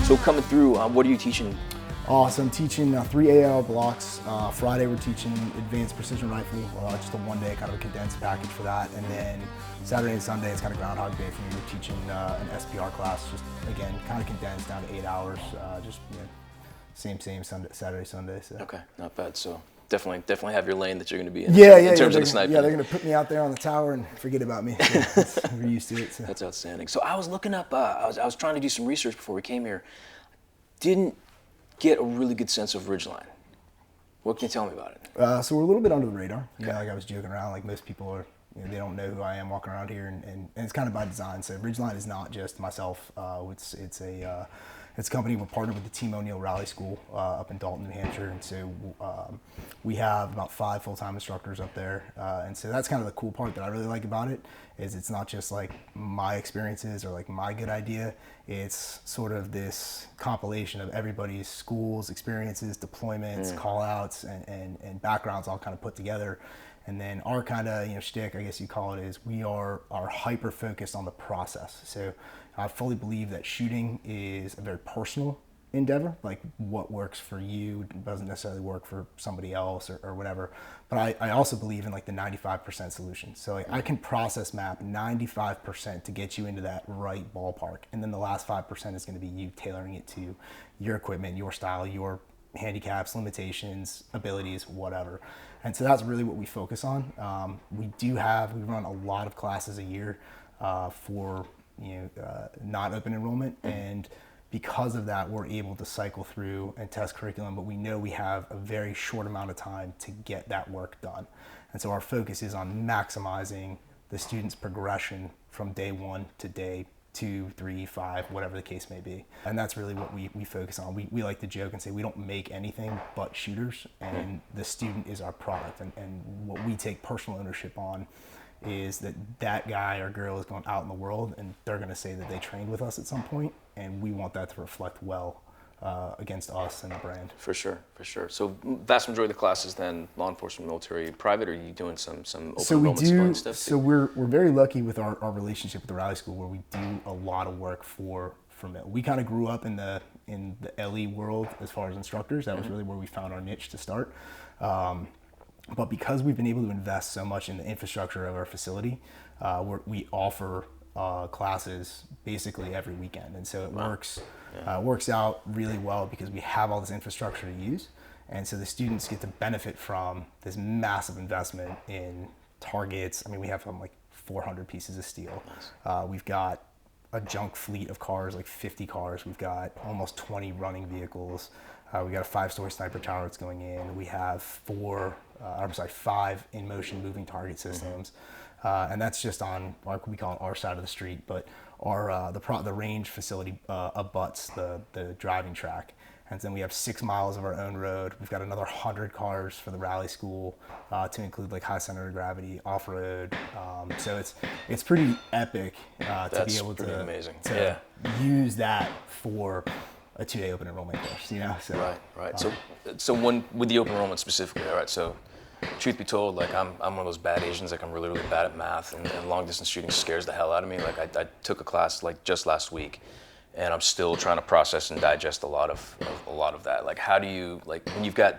So coming through, what are you teaching? So I'm teaching 3 8-hour blocks. Friday we're teaching advanced precision rifle, just a one-day kind of a condensed package for that. And then Saturday and Sunday it's kind of Groundhog Day for me. We're teaching an SPR class, just again kind of condensed down to 8 hours. Just same Sunday, Saturday, Sunday. So. Okay, not bad. So definitely have your lane that you're going to be in. In terms of the sniping. Yeah, they're going to put me out there on the tower and forget about me. So we're used to it. So. That's outstanding. So I was looking up. I was trying to do some research before we came here. Didn't get a really good sense of Ridgeline. What can you tell me about it? So we're a little bit under the radar. Okay. Like I was joking around, like most people are, they don't know who I am walking around here, and it's kind of by design. So Ridgeline is not just myself. It's a company. We're partnered with the Team O'Neill Rally School up in Dalton, New Hampshire, and so we have about 5 full-time instructors up there. And so that's kind of the cool part that I really like about it, is it's not just like my experiences or like my good idea. It's sort of this compilation of everybody's schools, experiences, deployments, call-outs, and backgrounds all kind of put together. And then our kind of shtick, I guess you call it, is we are hyper focused on the process. So I fully believe that shooting is a very personal endeavor. Like what works for you doesn't necessarily work for somebody else or whatever. But I also believe in like the 95% solution. So like I can process map 95% to get you into that right ballpark. And then the last 5% is going to be you tailoring it to your equipment, your style, your handicaps, limitations, abilities, whatever. And so that's really what we focus on. We run a lot of classes a year for not open enrollment, and because of that we're able to cycle through and test curriculum, but we know we have a very short amount of time to get that work done. And so our focus is on maximizing the student's progression from day 1 to day 2, 3, 5, whatever the case may be. And that's really what we focus on. We like to joke and say we don't make anything but shooters, and the student is our product. And what we take personal ownership on is that guy or girl is going out in the world and they're going to say that they trained with us at some point, and we want that to reflect well against us and the brand. For sure. So vast majority of the classes then law enforcement, military, private, or are you doing some open enrollment spelling stuff? So we're very lucky with our relationship with the Rally School, where we do a lot of work for mil. We kind of grew up in the LE world as far as instructors. That was really where we found our niche to start. But because we've been able to invest so much in the infrastructure of our facility, we offer classes basically every weekend, and so it works out really well because we have all this infrastructure to use, and so the students get to benefit from this massive investment in targets. I mean, we have like 400 pieces of steel. Nice. We've got a junk fleet of cars, like 50 cars. We've got almost 20 running vehicles. We got a 5-story sniper tower that's going in. We have 5 in motion moving target systems. And that's just on we call it our side of the street, but our the range facility abuts the driving track. And then we have 6 miles of our own road. We've got another 100 cars for the rally school to include like high center of gravity, off road. So it's pretty epic to be able to use that for a 2-day open enrollment course, So, right. So when with the open enrollment specifically, all right. So, truth be told, like I'm one of those bad Asians. Like I'm really, really bad at math, and long distance shooting scares the hell out of me. Like I took a class like just last week, and I'm still trying to process and digest a lot of that. Like how do you, like when you've got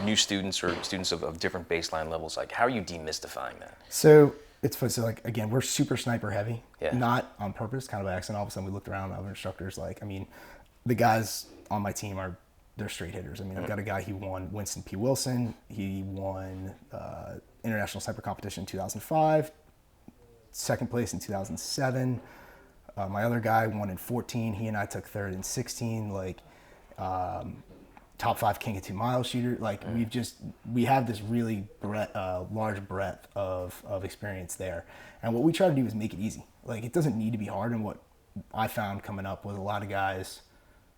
new students or students of different baseline levels, like how are you demystifying that? So it's funny. So like again, we're super sniper heavy, yeah. Not on purpose, kind of by accident. All of a sudden we looked around, other instructors, like, I mean, the guys on my team they're straight hitters. I mean, I've got a guy, he won Winston P. Wilson. He won International Sniper Competition in 2005, second place in 2007. My other guy won in 14. He and I took third in 16. Like, top 5 King of 2 mile shooter. Like we have this really large breadth of experience there. And what we try to do is make it easy. Like it doesn't need to be hard. And what I found coming up was a lot of guys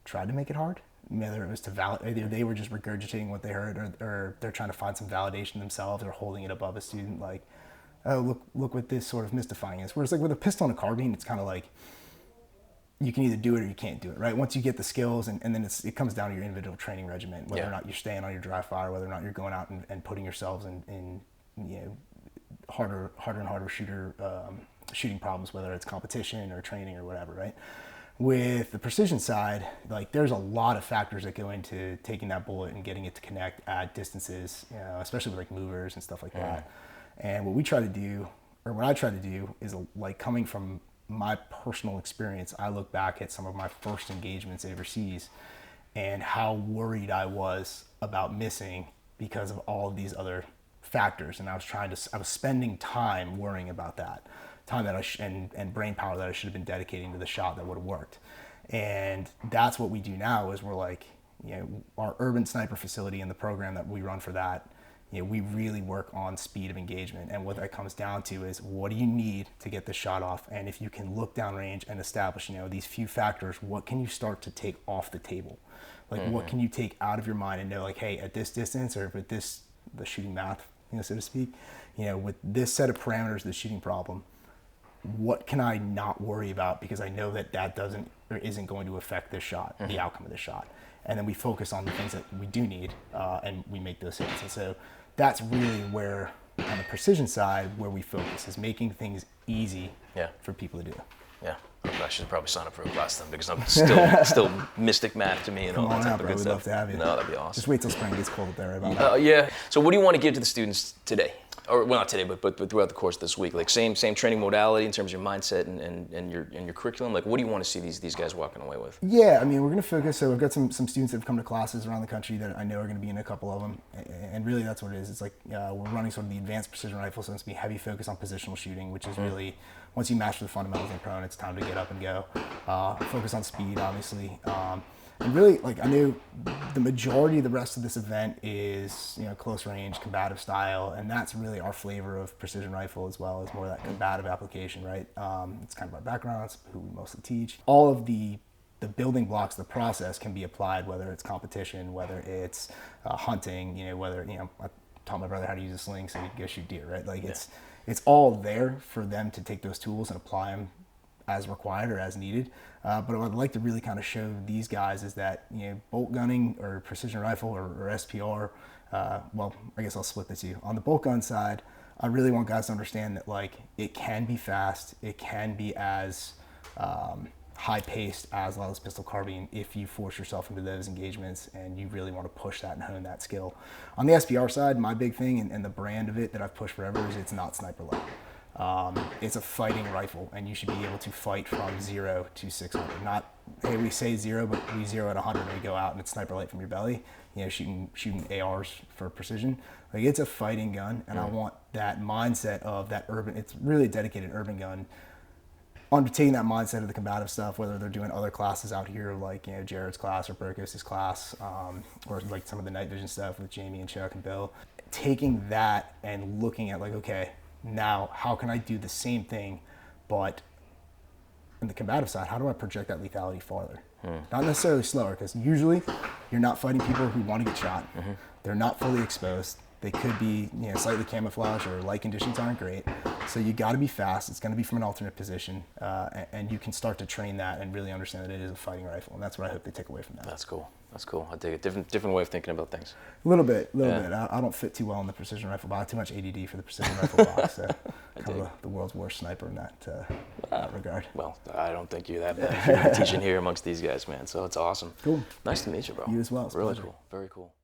tried to make it hard. Whether it was to validate, either they were just regurgitating what they heard, or they're trying to find some validation themselves, or holding it above a student. Like, oh, look what this sort of mystifying is. Whereas like with a pistol and a carbine, it's kind of like, you can either do it or you can't do it, right? Once you get the skills, and then it comes down to your individual training regimen, whether or not you're staying on your dry fire, whether or not you're going out and putting yourselves in harder and harder shooting problems, whether it's competition or training or whatever, right? With the precision side, like there's a lot of factors that go into taking that bullet and getting it to connect at distances, especially with like movers and stuff like that. And what I try to do is like coming from my personal experience, I look back at some of my first engagements overseas and how worried I was about missing because of all of these other factors. And I was spending time worrying about that, time that and brain power that I should have been dedicating to the shot that would have worked. And that's what we do now is we're like, our urban sniper facility and the program that we run for that, we really work on speed of engagement. And what that comes down to is what do you need to get the shot off? And if you can look downrange and establish, these few factors, what can you start to take off the table? Like what can you take out of your mind and know like, hey, at this distance or with the shooting math, so to speak, with this set of parameters, the shooting problem, what can I not worry about because I know that doesn't or isn't going to affect this shot, the outcome of this shot. And then we focus on the things that we do need and we make those hits. And so that's really where, on the precision side, where we focus is making things easy for people to do. Yeah. Okay, I should probably sign up for a class then because I'm still mystic math to me and all that type of good We'd stuff. love to have you. No, that'd be awesome. Just wait till spring gets cold up there about that. Yeah. So what do you want to give to the students today? Or well, not today, but throughout the course of this week, like same training modality in terms of your mindset and your curriculum. Like, what do you want to see these guys walking away with? Yeah, I mean, we're going to focus. So we've got some students that have come to classes around the country that I know are going to be in a couple of them, and really that's what it is. It's like we're running sort of the advanced precision rifle, so it's going to be heavy focus on positional shooting, which is really once you master the fundamentals in prone, it's time to get up and go. Focus on speed, obviously. And really, like I know the majority of the rest of this event is, close range, combative style, and that's really our flavor of precision rifle as well as more of that combative application, right? It's kind of our background, it's who we mostly teach. All of the building blocks, the process can be applied, whether it's competition, whether it's hunting, whether, I taught my brother how to use a sling so he could go shoot deer, right? Like it's all there for them to take those tools and apply them as required or as needed. But what I'd like to really kind of show these guys is that, bolt gunning or precision rifle or SPR, well, I guess I'll split the two. On the bolt gun side, I really want guys to understand that like it can be fast, it can be as high paced as Lala's pistol carbine if you force yourself into those engagements and you really want to push that and hone that skill. On the SPR side, my big thing and the brand of it that I've pushed forever is it's not sniper level. It's a fighting rifle, and you should be able to fight from 0 to 600. Not, hey, we say 0, but we 0 at 100 and we go out and it's sniper light from your belly, shooting ARs for precision. Like it's a fighting gun, and I want that mindset of that urban. It's really a dedicated urban gun. Undertaking that mindset of the combative stuff, whether they're doing other classes out here like Jared's class or Burkos' class, or like some of the night vision stuff with Jamie and Chuck and Bill. Taking that and looking at like, okay, now, how can I do the same thing, but in the combative side, how do I project that lethality farther? Not necessarily slower, because usually you're not fighting people who want to get shot. They're not fully exposed. They could be slightly camouflaged or light conditions aren't great. So you got to be fast. It's going to be from an alternate position, and you can start to train that and really understand that it is a fighting rifle, and that's what I hope they take away from that. That's cool. That's cool. I dig it. Different way of thinking about things. A little bit. I don't fit too well in the precision rifle box. Too much ADD for the precision rifle box. So kind of the world's worst sniper in that regard. Well, I don't think you're that bad. You're teaching here amongst these guys, man. So it's awesome. Cool. Nice to meet you, bro. You as well. It's really cool. Very cool.